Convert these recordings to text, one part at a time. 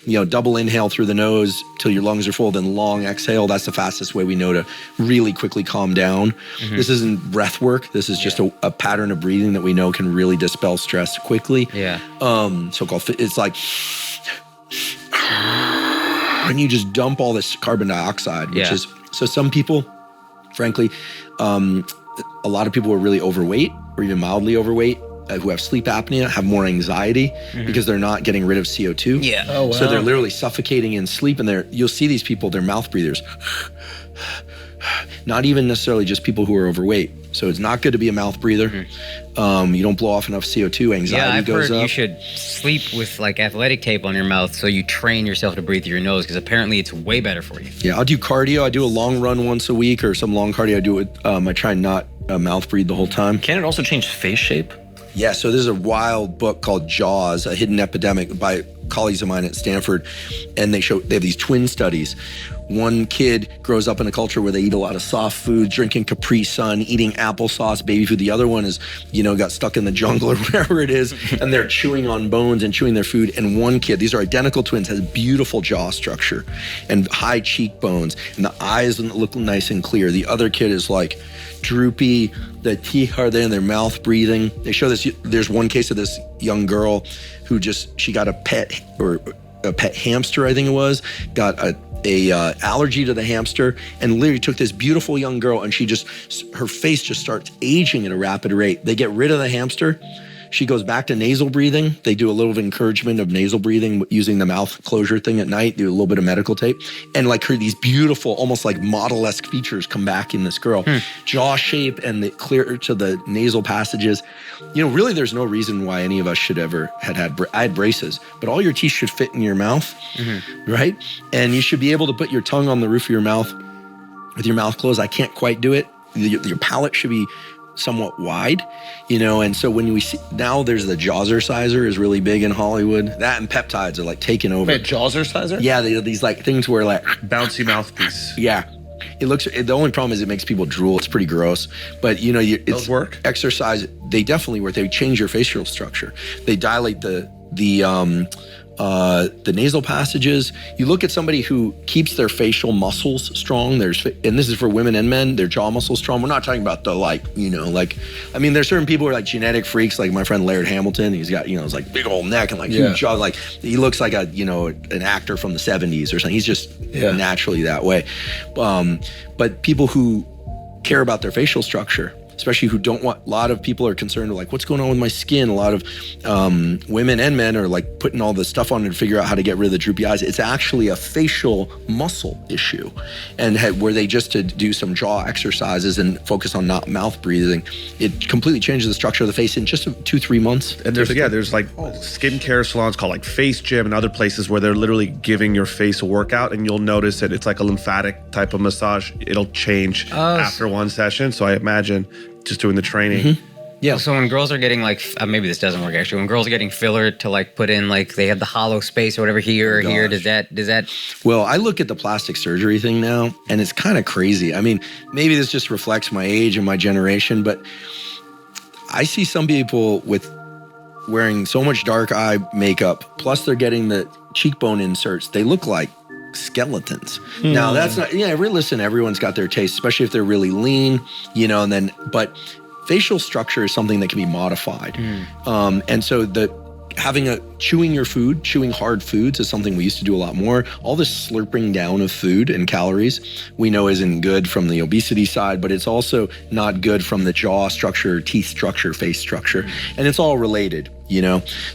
double inhale through the nose till your lungs are full, then long exhale. That's the fastest way we know to really quickly calm down. This isn't breath work. This is just a pattern of breathing that we know can really dispel stress quickly. So-called, it's like, and you just dump all this carbon dioxide, which is, so some people, frankly, a lot of people who are really overweight or even mildly overweight who have sleep apnea have more anxiety because they're not getting rid of CO2. Oh, wow. So they're literally suffocating in sleep, and you'll see these people, they're mouth breathers. Not even necessarily just people who are overweight. So it's not good to be a mouth breather. You don't blow off enough CO2, anxiety goes up. You should sleep with like athletic tape on your mouth so you train yourself to breathe through your nose, because apparently it's way better for you. Yeah, I'll do cardio. I do a long run once a week or some long cardio. I do it. I try not mouth breathe the whole time. Can it also change face shape? Yeah, so there's a wild book called Jaws, A Hidden Epidemic by colleagues of mine at Stanford, and they have these twin studies. One kid grows up in a culture where they eat a lot of soft food, drinking Capri Sun, eating applesauce, baby food. The other one is, got stuck in the jungle or wherever it is, and they're chewing on bones and chewing their food. And one kid, these are identical twins, has beautiful jaw structure and high cheekbones, and the eyes look nice and clear. The other kid is like droopy, the teeth are there in their mouth breathing. They show this, there's one case of this young girl who she got a pet hamster, I think it was, got a allergy to the hamster, and literally took this beautiful young girl, and her face just starts aging at a rapid rate. They get rid of the hamster. She goes back to nasal breathing. They do a little encouragement of nasal breathing using the mouth closure thing at night, do a little bit of medical tape. And like these beautiful, almost like model-esque features come back in this girl. Jaw shape and the clear to the nasal passages. Really there's no reason why any of us should ever I had braces, but all your teeth should fit in your mouth, right? And you should be able to put your tongue on the roof of your mouth with your mouth closed. I can't quite do it. Your palate should be somewhat wide, and so when we see now, there's the Jawzerciser is really big in Hollywood. That and peptides are like taking over. Wait, Jawzerciser? Yeah, these like things where like bouncy mouthpiece. Yeah, the only problem is it makes people drool. It's pretty gross, but Those work. Exercise. They definitely work. They change your facial structure. They dilate the nasal passages. You look at somebody who keeps their facial muscles strong. And this is for women and men, their jaw muscles strong. We're not talking about there's certain people who are like genetic freaks, like my friend Laird Hamilton. He's got, his like big old neck and like huge jaw. Like he looks like an actor from the 70s or something. He's just naturally that way. But people who care about their facial structure, especially who don't want, a lot of people are concerned with like, what's going on with my skin? A lot of women and men are like putting all this stuff on to figure out how to get rid of the droopy eyes. It's actually a facial muscle issue. And were they just to do some jaw exercises and focus on not mouth breathing, it completely changes the structure of the face in just 2-3 months. And there's like skincare salons called like Face Gym and other places where they're literally giving your face a workout, and you'll notice that it's like a lymphatic type of massage. It'll change after one session. So I imagine just doing the training. Yeah. So when girls are getting like, maybe this doesn't work actually, when girls are getting filler to like put in like, they have the hollow space or whatever here or here, does that? Well, I look at the plastic surgery thing now, and it's kind of crazy. I mean, maybe this just reflects my age and my generation, but I see some people wearing so much dark eye makeup, plus they're getting the cheekbone inserts. They look like skeletons. Now that's not, listen, everyone's got their taste, especially if they're really lean, but facial structure is something that can be modified. And so chewing hard foods is something we used to do a lot more. All this slurping down of food and calories we know isn't good from the obesity side, but it's also not good from the jaw structure, teeth structure, face structure, and it's all related.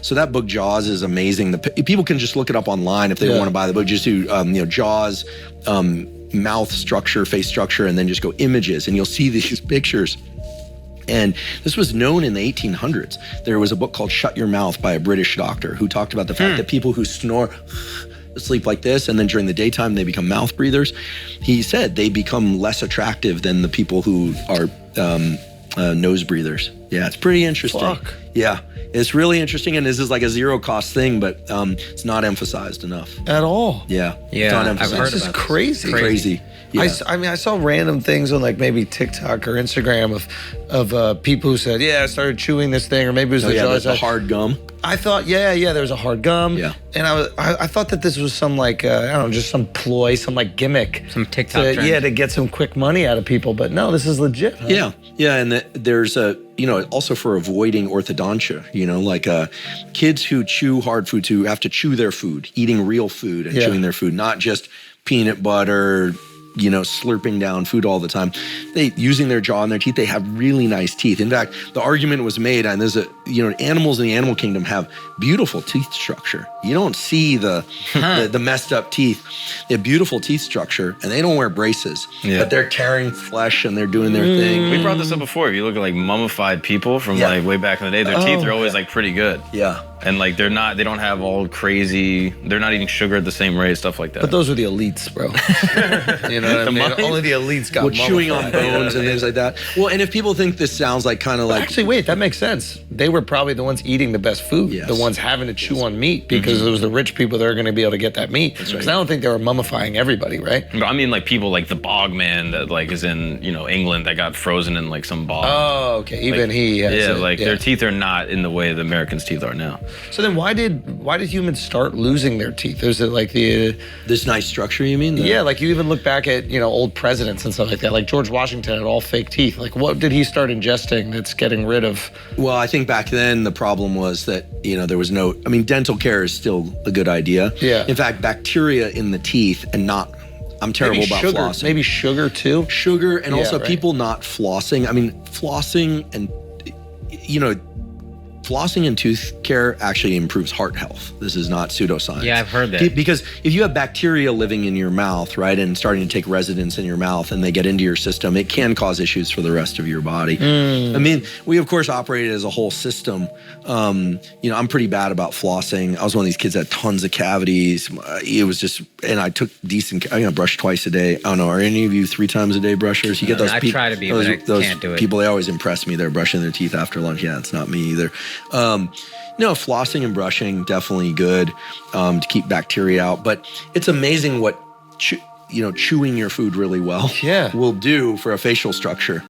So that book Jaws is amazing. People can just look it up online if they don't want to buy the book. Just do Jaws, mouth structure, face structure, and then just go images, and you'll see these pictures. And this was known in the 1800s. There was a book called Shut Your Mouth by a British doctor who talked about the fact that people who snore, sleep like this, and then during the daytime they become mouth breathers. He said they become less attractive than the people who are nose breathers. Yeah, it's pretty interesting. Fuck. Yeah, it's really interesting, and this is like a zero cost thing, but it's not emphasized enough. At all. Yeah, Yeah, it's not I've emphasized. heard This is about this. crazy. Crazy. Yeah. I mean, I saw random things on like maybe TikTok or Instagram of people who said, I started chewing this thing, or maybe it was the hard gum. I thought, there was a hard gum. Yeah. And I thought that this was some like, I don't know, just some ploy, some like gimmick. Some TikTok trend. to get some quick money out of people. But no, this is legit. Huh? Yeah, and there's also for avoiding orthodontia, like kids who chew hard foods, who have to chew their food, eating real food and chewing their food, not just peanut butter, slurping down food all the time. They using their jaw and their teeth, they have really nice teeth. In fact, the argument was made, and there's animals in the animal kingdom have beautiful teeth structure. You don't see the messed up teeth. They have beautiful teeth structure, and they don't wear braces, but they're tearing flesh and they're doing their thing. We brought this up before. If you look at like mummified people from like way back in the day, their teeth are always like pretty good. Yeah. And like they don't have all crazy, they're not eating sugar at the same rate, stuff like that. But those are the elites, bro. You know what I mean? mummies? Only the elites got Chewing on mummified. bones and things like that. Well, and if people think this sounds like kind of like Actually, wait, that makes sense. They were probably the ones eating the best food, Yes. the ones having to chew on meat, because it was the rich people that are going to be able to get that meat. Because I don't think they were mummifying everybody, right? But I mean like people like the bog man that like is in, England that got frozen in like some bog. Oh, okay. Even he has Their teeth are not in the way the Americans' teeth are now. So then why did humans start losing their teeth? Is it like this nice structure, you mean? like you even look back at, old presidents and stuff like that. Like George Washington had all fake teeth. Like what did he start ingesting that's getting rid of? Well, I think back then the problem was that, there was dental care is still a good idea. Yeah. In fact, bacteria in the teeth I'm terrible Maybe about sugar. flossing. Maybe sugar too? Sugar and also right. people not flossing. I mean, flossing and, flossing and tooth care actually improves heart health. This is not pseudoscience. Yeah, I've heard that. Because if you have bacteria living in your mouth, right, and starting to take residence in your mouth and they get into your system, it can cause issues for the rest of your body. I mean, we of course operate as a whole system. I'm pretty bad about flossing. I was one of these kids that had tons of cavities. It was just, and I took I brush twice a day. I don't know, are any of you 3 times a day brushers? You get those I people. try to be, but I can't do it. People, they always impress me. They're brushing their teeth after lunch. Yeah, it's not me either. Flossing and brushing, definitely good to keep bacteria out. But it's amazing what chewing your food really well will do for a facial structure.